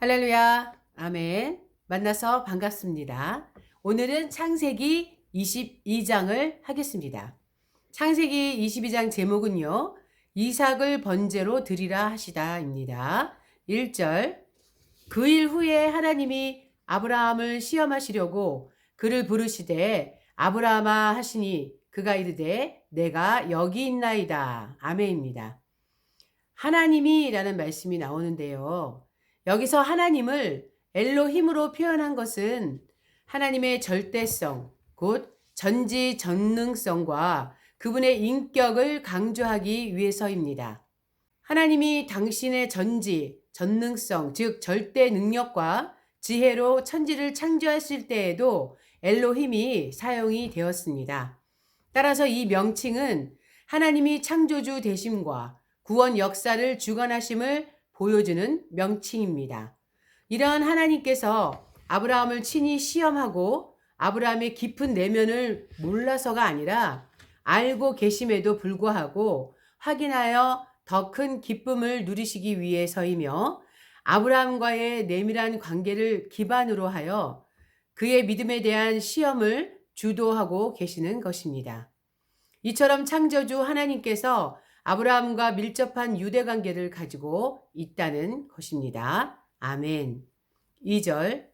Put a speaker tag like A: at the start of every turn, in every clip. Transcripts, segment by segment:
A: 할렐루야. 아멘. 만나서 반갑습니다. 오늘은 창세기 22장을 하겠습니다. 창세기 22장 제목은요. 이삭을 번제로 드리라 하시다입니다. 1절. 그 일 후에 하나님이 아브라함을 시험하시려고 그를 부르시되 아브라함아 하시니 그가 이르되 내가 여기 있나이다. 아멘입니다. 하나님이라는 말씀이 나오는데요. 여기서 하나님을 엘로힘으로 표현한 것은 하나님의 절대성, 곧 전지전능성과 그분의 인격을 강조하기 위해서입니다. 하나님이 당신의 전능성, 즉 절대 능력과 지혜로 천지를 창조했을 때에도 엘로힘이 사용이 되었습니다. 따라서 이 명칭은 하나님이 창조주 되심과 구원 역사를 주관하심을 보여주는 명칭입니다. 이러한 하나님께서 아브라함을 친히 시험하고 아브라함의 깊은 내면을 몰라서가 아니라 알고 계심에도 불구하고 확인하여 더 큰 기쁨을 누리시기 위해서이며 아브라함과의 내밀한 관계를 기반으로 하여 그의 믿음에 대한 시험을 주도하고 계시는 것입니다. 이처럼 창조주 하나님께서 아브라함과 밀접한 유대관계를 가지고 있다는 것입니다. 아멘. 2절.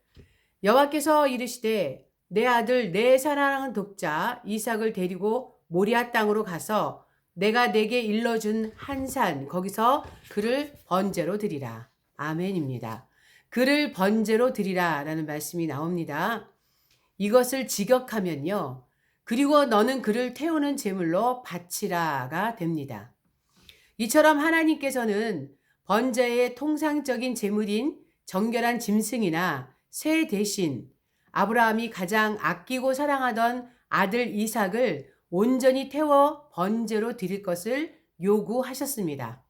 A: 여호와께서 이르시되 내 아들 내 사랑하는 독자 이삭을 데리고 모리아 땅으로 가서 내가 내게 일러준 한 산 거기서 그를 번제로 드리라. 아멘입니다. 그를 번제로 드리라 라는 말씀이 나옵니다. 이것을 직역하면요. 그리고 너는 그를 태우는 제물로 바치라가 됩니다. 이처럼 하나님께서는 번제의 통상적인 제물인 정결한 짐승이나 새 대신 아브라함이 가장 아끼고 사랑하던 아들 이삭을 온전히 태워 번제로 드릴 것을 요구하셨습니다.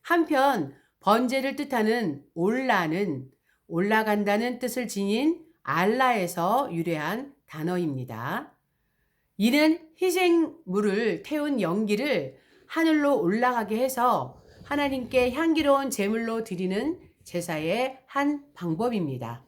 A: 한편 번제를 뜻하는 올라는 올라간다는 뜻을 지닌 알라에서 유래한 단어입니다. 이는 희생물을 태운 연기를 하늘로 올라가게 해서 하나님께 향기로운 제물로 드리는 제사의 한 방법입니다.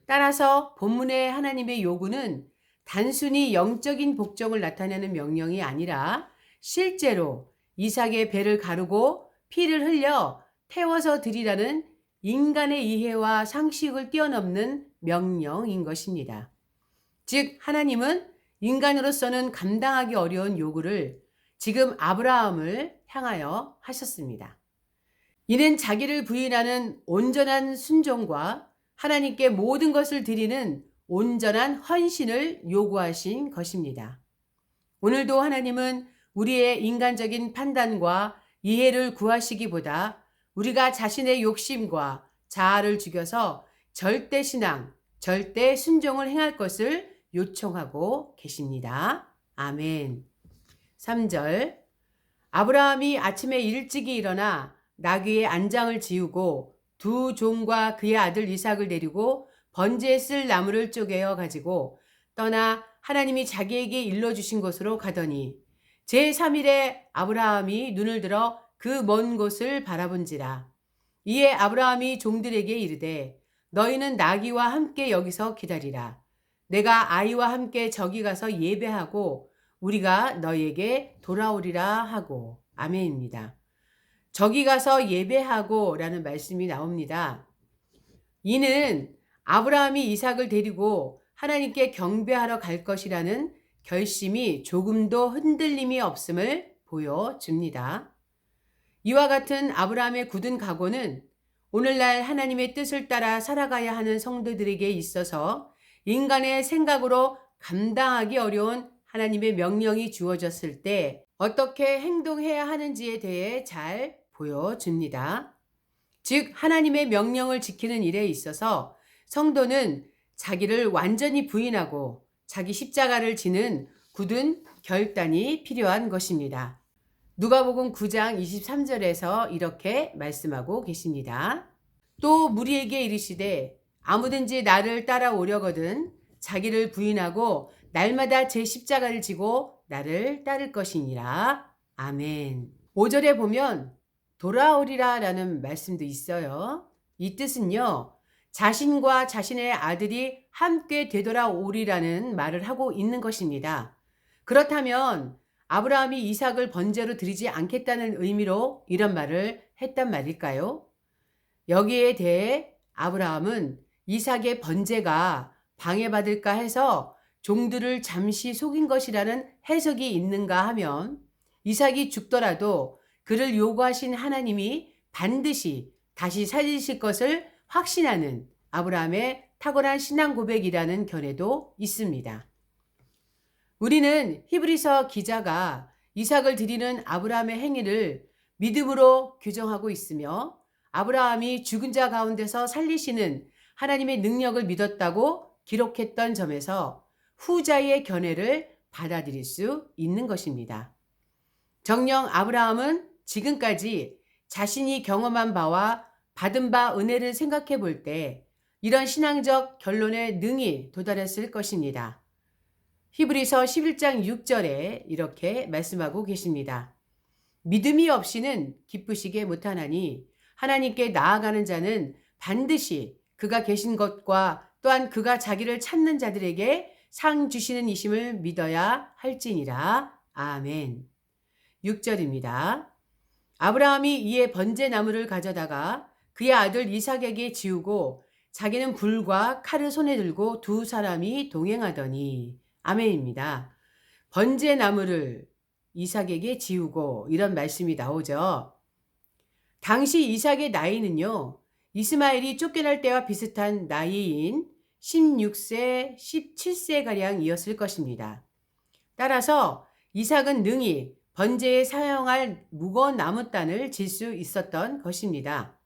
A: 따라서 본문의 하나님의 요구는 단순히 영적인 복종을 나타내는 명령이 아니라 실제로 이삭의 배를 가르고 피를 흘려 태워서 드리라는 인간의 이해와 상식을 뛰어넘는 명령인 것입니다. 즉 하나님은 인간으로서는 감당하기 어려운 요구를 지금 아브라함을 향하여 하셨습니다. 이는 자기를 부인하는 온전한 순종과 하나님께 모든 것을 드리는 온전한 헌신을 요구하신 것입니다. 오늘도 하나님은 우리의 인간적인 판단과 이해를 구하시기보다 우리가 자신의 욕심과 자아를 죽여서 절대 신앙, 절대 순종을 행할 것을 요청하고 계십니다. 아멘. 3절. 아브라함이 아침에 일찍이 일어나 나귀의 안장을 지우고 두 종과 그의 아들 이삭을 데리고 번제에 쓸 나무를 쪼개어 가지고 떠나 하나님이 자기에게 일러주신 곳으로 가더니 제3일에 아브라함이 눈을 들어 그 먼 곳을 바라본지라. 이에 아브라함이 종들에게 이르되 너희는 나귀와 함께 여기서 기다리라. 내가 아이와 함께 저기 가서 예배하고 우리가 너희에게 돌아오리라 하고. 아멘입니다. 저기 가서 예배하고 라는 말씀이 나옵니다. 이는 아브라함이 이삭을 데리고 하나님께 경배하러 갈 것이라는 결심이 조금도 흔들림이 없음을 보여줍니다. 이와 같은 아브라함의 굳은 각오는 오늘날 하나님의 뜻을 따라 살아가야 하는 성도들에게 있어서 인간의 생각으로 감당하기 어려운 하나님의 명령이 주어졌을 때 어떻게 행동해야 하는지에 대해 잘 보여줍니다. 즉 하나님의 명령을 지키는 일에 있어서 성도는 자기를 완전히 부인하고 자기 십자가를 지는 굳은 결단이 필요한 것입니다. 누가복음 9장 23절에서 이렇게 말씀하고 계십니다. 또 무리에게 이르시되 아무든지 나를 따라오려거든 자기를 부인하고 날마다 제 십자가를 지고 나를 따를 것이니라. 아멘. 5절에 보면 돌아오리라 라는 말씀도 있어요. 이 뜻은요. 자신과 자신의 아들이 함께 되돌아오리라는 말을 하고 있는 것입니다. 그렇다면 아브라함이 이삭을 번제로 드리지 않겠다는 의미로 이런 말을 했단 말일까요? 여기에 대해 아브라함은 이삭의 번제가 방해받을까 해서 종들을 잠시 속인 것이라는 해석이 있는가 하면 이삭이 죽더라도 그를 요구하신 하나님이 반드시 다시 살리실 것을 확신하는 아브라함의 탁월한 신앙 고백이라는 견해도 있습니다. 우리는 히브리서 기자가 이삭을 드리는 아브라함의 행위를 믿음으로 규정하고 있으며 아브라함이 죽은 자 가운데서 살리시는 하나님의 능력을 믿었다고 기록했던 점에서 후자의 견해를 받아들일 수 있는 것입니다. 정녕 아브라함은 지금까지 자신이 경험한 바와 받은 바 은혜를 생각해 볼 때 이런 신앙적 결론에 능히 도달했을 것입니다. 히브리서 11장 6절에 이렇게 말씀하고 계십니다. 믿음이 없이는 기쁘시게 못하나니 하나님께 나아가는 자는 반드시 그가 계신 것과 또한 그가 자기를 찾는 자들에게 상 주시는 이심을 믿어야 할지니라. 아멘. 6절입니다. 아브라함이 이에 번제나무를 가져다가 그의 아들 이삭에게 지우고 자기는 불과 칼을 손에 들고 두 사람이 동행하더니 아멘입니다. 번제나무를 이삭에게 지우고 이런 말씀이 나오죠. 당시 이삭의 나이는요. 이스마엘이 쫓겨날 때와 비슷한 나이인 16세, 17세가량이었을 것입니다. 따라서 이삭은 능히 번제에 사용할 무거운 나무단을 질 수 있었던 것입니다.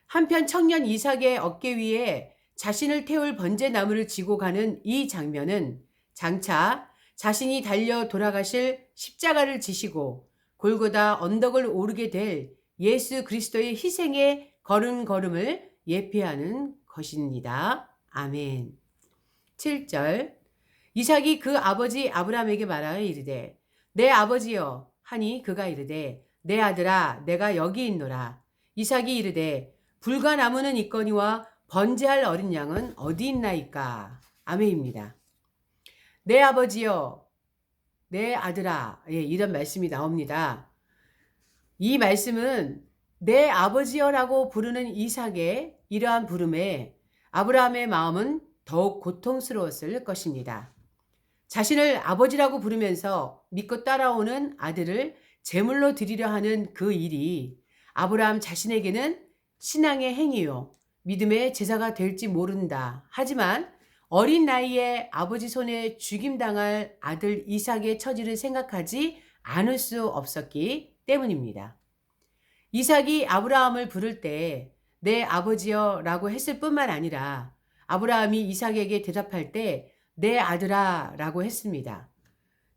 A: 한편 청년 이삭의 어깨 위에 자신을 태울 번제나무를 지고 가는 이 장면은 장차 자신이 달려 돌아가실 십자가를 지시고 골고다 언덕을 오르게 될 예수 그리스도의 희생의 걸음걸음을 예표하는 것입니다. 아멘. 7절 이삭이 그 아버지 아브라함에게 말하여 이르되 내 아버지여 하니 그가 이르되 내 아들아 내가 여기 있노라. 이삭이 이르되 불과 나무는 있거니와 번제할 어린 양은 어디 있나이까. 아멘입니다. 내 아버지여 내 아들아 이런 말씀이 나옵니다. 이 말씀은 내 아버지여라고 부르는 이삭의 이러한 부름에 아브라함의 마음은 더욱 고통스러웠을 것입니다. 자신을 아버지라고 부르면서 믿고 따라오는 아들을 제물로 드리려 하는 그 일이 아브라함 자신에게는 신앙의 행위요 믿음의 제사가 될지 모른다. 하지만 어린 나이에 아버지 손에 죽임당할 아들 이삭의 처지를 생각하지 않을 수 없었기 때문입니다. 이삭이 아브라함을 부를 때 내 아버지여 라고 했을 뿐만 아니라 아브라함이 이삭에게 대답할 때 내 아들아 라고 했습니다.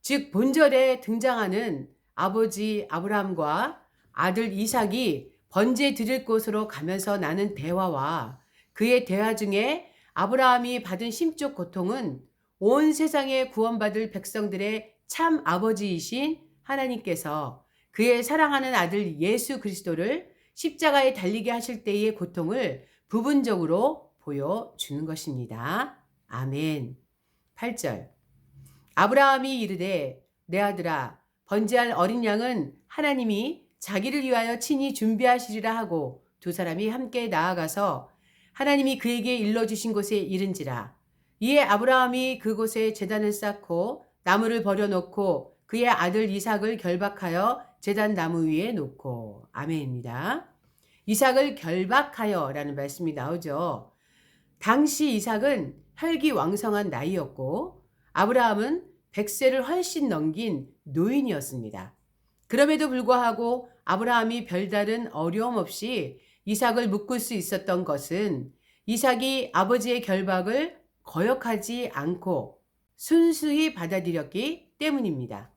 A: 즉 본절에 등장하는 아버지 아브라함과 아들 이삭이 번제 드릴 곳으로 가면서 나눈 대화와 그의 대화 중에 아브라함이 받은 심적 고통은 온 세상에 구원받을 백성들의 참 아버지이신 하나님께서 그의 사랑하는 아들 예수 그리스도를 십자가에 달리게 하실 때의 고통을 부분적으로 보여주는 것입니다. 아멘. 8절 아브라함이 이르되 내 아들아 번제할 어린 양은 하나님이 자기를 위하여 친히 준비하시리라 하고 두 사람이 함께 나아가서 하나님이 그에게 일러주신 곳에 이른지라. 이에 아브라함이 그곳에 제단을 쌓고 나무를 버려놓고 그의 아들 이삭을 결박하여 제단 나무 위에 놓고 아멘입니다. 이삭을 결박하여 라는 말씀이 나오죠. 당시 이삭은 혈기왕성한 나이였고 아브라함은 100세를 훨씬 넘긴 노인이었습니다. 그럼에도 불구하고 아브라함이 별다른 어려움 없이 이삭을 묶을 수 있었던 것은 이삭이 아버지의 결박을 거역하지 않고 순수히 받아들였기 때문입니다.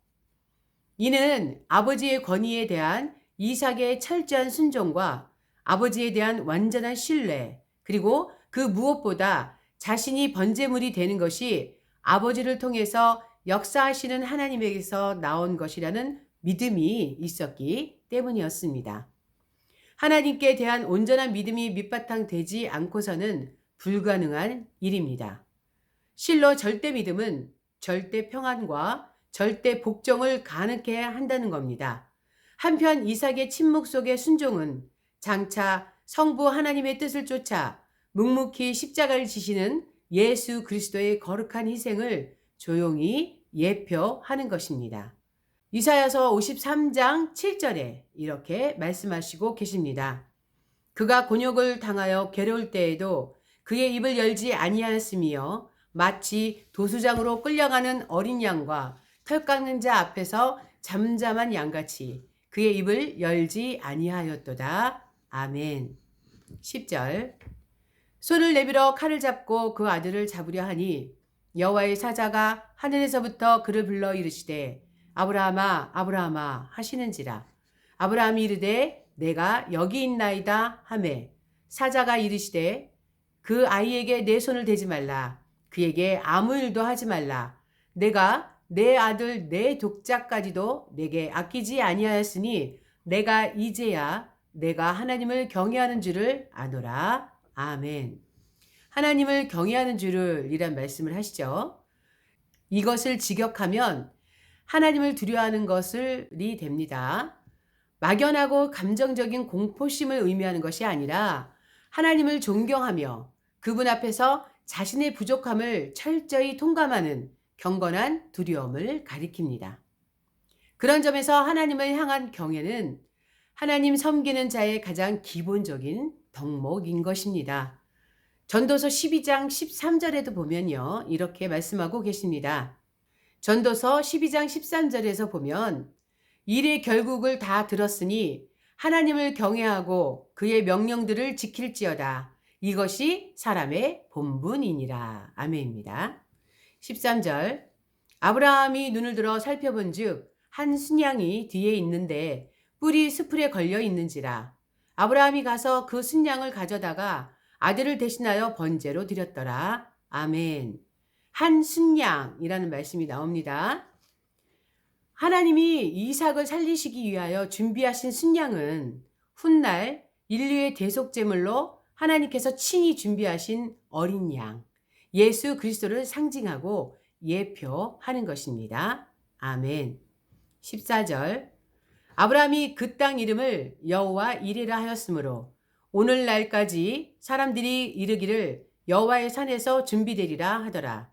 A: 이는 아버지의 권위에 대한 이삭의 철저한 순종과 아버지에 대한 완전한 신뢰, 그리고 그 무엇보다 자신이 번제물이 되는 것이 아버지를 통해서 역사하시는 하나님에게서 나온 것이라는 믿음이 있었기 때문이었습니다. 하나님께 대한 온전한 믿음이 밑바탕 되지 않고서는 불가능한 일입니다. 실로 절대 믿음은 절대 평안과 절대 복종을 가능케 한다는 겁니다. 한편 이삭의 침묵 속의 순종은 장차 성부 하나님의 뜻을 쫓아 묵묵히 십자가를 지시는 예수 그리스도의 거룩한 희생을 조용히 예표하는 것입니다. 이사야서 53장 7절에 이렇게 말씀하시고 계십니다. 그가 곤욕을 당하여 괴로울 때에도 그의 입을 열지 아니하였으며 마치 도수장으로 끌려가는 어린 양과 털 깎는 자 앞에서 잠잠한 양같이 그의 입을 열지 아니하였도다. 아멘. 10절. 손을 내밀어 칼을 잡고 그 아들을 잡으려 하니 여호와의 사자가 하늘에서부터 그를 불러 이르시되 아브라함아 아브라함아 하시는지라. 아브라함이 이르되 내가 여기 있나이다 하매 사자가 이르시되 그 아이에게 내 손을 대지 말라. 그에게 아무 일도 하지 말라. 내가 내 아들 내 독자까지도 내게 아끼지 아니하였으니 내가 이제야 내가 하나님을 경외하는 줄을 아노라. 아멘. 하나님을 경외하는 줄을 이란 말씀을 하시죠. 이것을 직역하면 하나님을 두려워하는 것을이 됩니다. 막연하고 감정적인 공포심을 의미하는 것이 아니라 하나님을 존경하며 그분 앞에서 자신의 부족함을 철저히 통감하는 경건한 두려움을 가리킵니다. 그런 점에서 하나님을 향한 경외는 하나님 섬기는 자의 가장 기본적인 덕목인 것입니다. 전도서 12장 13절에도 보면요. 이렇게 말씀하고 계십니다. 전도서 12장 13절에서 보면 일의 결국을 다 들었으니 하나님을 경외하고 그의 명령들을 지킬지어다. 이것이 사람의 본분이니라. 아멘입니다. 13절. 아브라함이 눈을 들어 살펴본 즉 한 순양이 뒤에 있는데 뿔이 수풀에 걸려 있는지라. 아브라함이 가서 그 순양을 가져다가 아들을 대신하여 번제로 드렸더라. 아멘. 한 순양이라는 말씀이 나옵니다. 하나님이 이삭을 살리시기 위하여 준비하신 순양은 훗날 인류의 대속제물로 하나님께서 친히 준비하신 어린 양, 예수 그리스도를 상징하고 예표하는 것입니다. 아멘. 14절. 아브라함이 그 땅 이름을 여호와 이레라 하였으므로 오늘날까지 사람들이 이르기를 여호와의 산에서 준비되리라 하더라.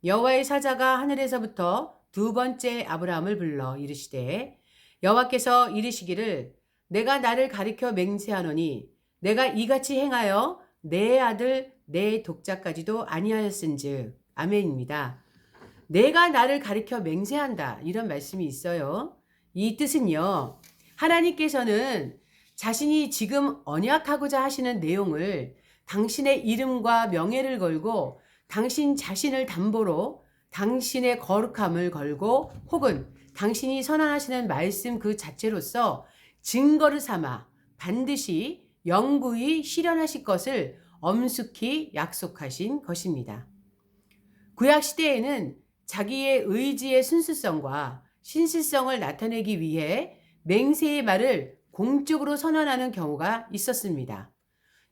A: 여호와의 사자가 하늘에서부터 두 번째 아브라함을 불러 이르시되 여호와께서 이르시기를 내가 나를 가리켜 맹세하노니 내가 이같이 행하여 내 아들 내 독자까지도 아니하였은즉. 아멘입니다. 내가 나를 가리켜 맹세한다 이런 말씀이 있어요. 이 뜻은요. 하나님께서는 자신이 지금 언약하고자 하시는 내용을 당신의 이름과 명예를 걸고 당신 자신을 담보로 당신의 거룩함을 걸고 혹은 당신이 선언하시는 말씀 그 자체로서 증거를 삼아 반드시 영구히 실현하실 것을 엄숙히 약속하신 것입니다. 구약시대에는 자기의 의지의 순수성과 신실성을 나타내기 위해 맹세의 말을 공적으로 선언하는 경우가 있었습니다.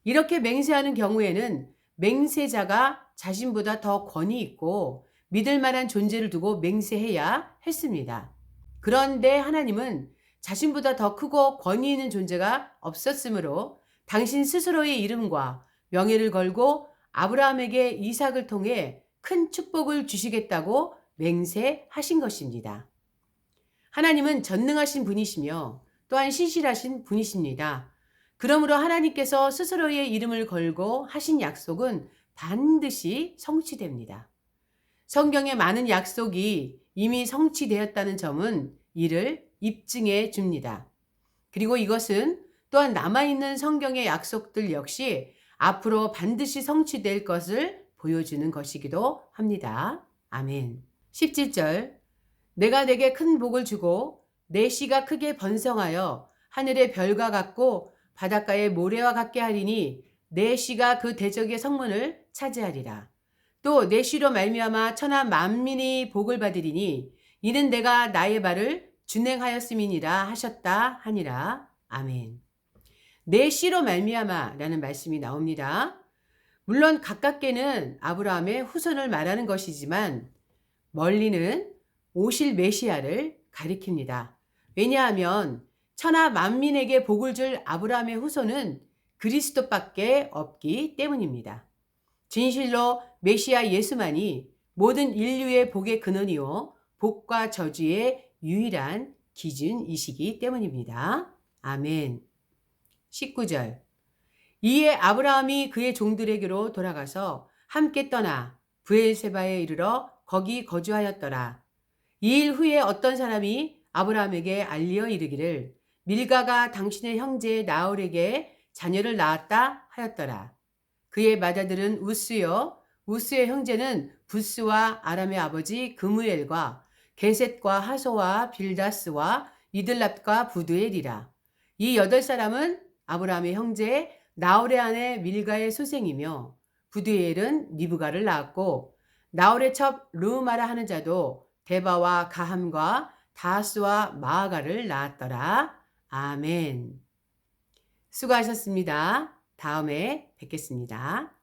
A: 이렇게 맹세하는 경우에는 맹세자가 자신보다 더 권위 있고 믿을 만한 존재를 두고 맹세해야 했습니다. 그런데 하나님은 자신보다 더 크고 권위 있는 존재가 없었으므로 당신 스스로의 이름과 명예를 걸고 아브라함에게 이삭을 통해 큰 축복을 주시겠다고 맹세하신 것입니다. 하나님은 전능하신 분이시며 또한 신실하신 분이십니다. 그러므로 하나님께서 스스로의 이름을 걸고 하신 약속은 반드시 성취됩니다. 성경에 많은 약속이 이미 성취되었다는 점은 이를 입증해 줍니다. 그리고 이것은 또한 남아있는 성경의 약속들 역시 앞으로 반드시 성취될 것을 보여주는 것이기도 합니다. 아멘. 17절. 내가 내게 큰 복을 주고 내 씨가 크게 번성하여 하늘의 별과 같고 바닷가의 모래와 같게 하리니 내 씨가 그 대적의 성문을 차지하리라. 또 내 씨로 말미암아 천하 만민이 복을 받으리니 이는 내가 나의 말을 준행하였음이니라 하셨다 하니라. 아멘. 내 씨로 말미암아라는 말씀이 나옵니다. 물론 가깝게는 아브라함의 후손을 말하는 것이지만 멀리는 오실 메시아를 가리킵니다. 왜냐하면 천하 만민에게 복을 줄 아브라함의 후손은 그리스도밖에 없기 때문입니다. 진실로 메시아 예수만이 모든 인류의 복의 근원이요 복과 저주의 유일한 기준이시기 때문입니다. 아멘. 19절. 이에 아브라함이 그의 종들에게로 돌아가서 함께 떠나 브엘세바에 이르러 거기 거주하였더라. 이 일 후에 어떤 사람이 아브라함에게 알리어 이르기를 밀가가 당신의 형제 나홀에게 자녀를 낳았다 하였더라. 그의 맏아들은 우스요 우스의 형제는 부스와 아람의 아버지 그무엘과 게셋과 하소와 빌다스와 이들랍과 부두엘이라. 이 8사람은 아브라함의 형제 나홀의 아내 밀가의 소생이며 부두엘은 리브가를 낳았고 나홀의 첩 르우마라 하는 자도 데바와 가함과 다스와 마아가를 낳았더라. 아멘. 수고하셨습니다. 다음에 뵙겠습니다.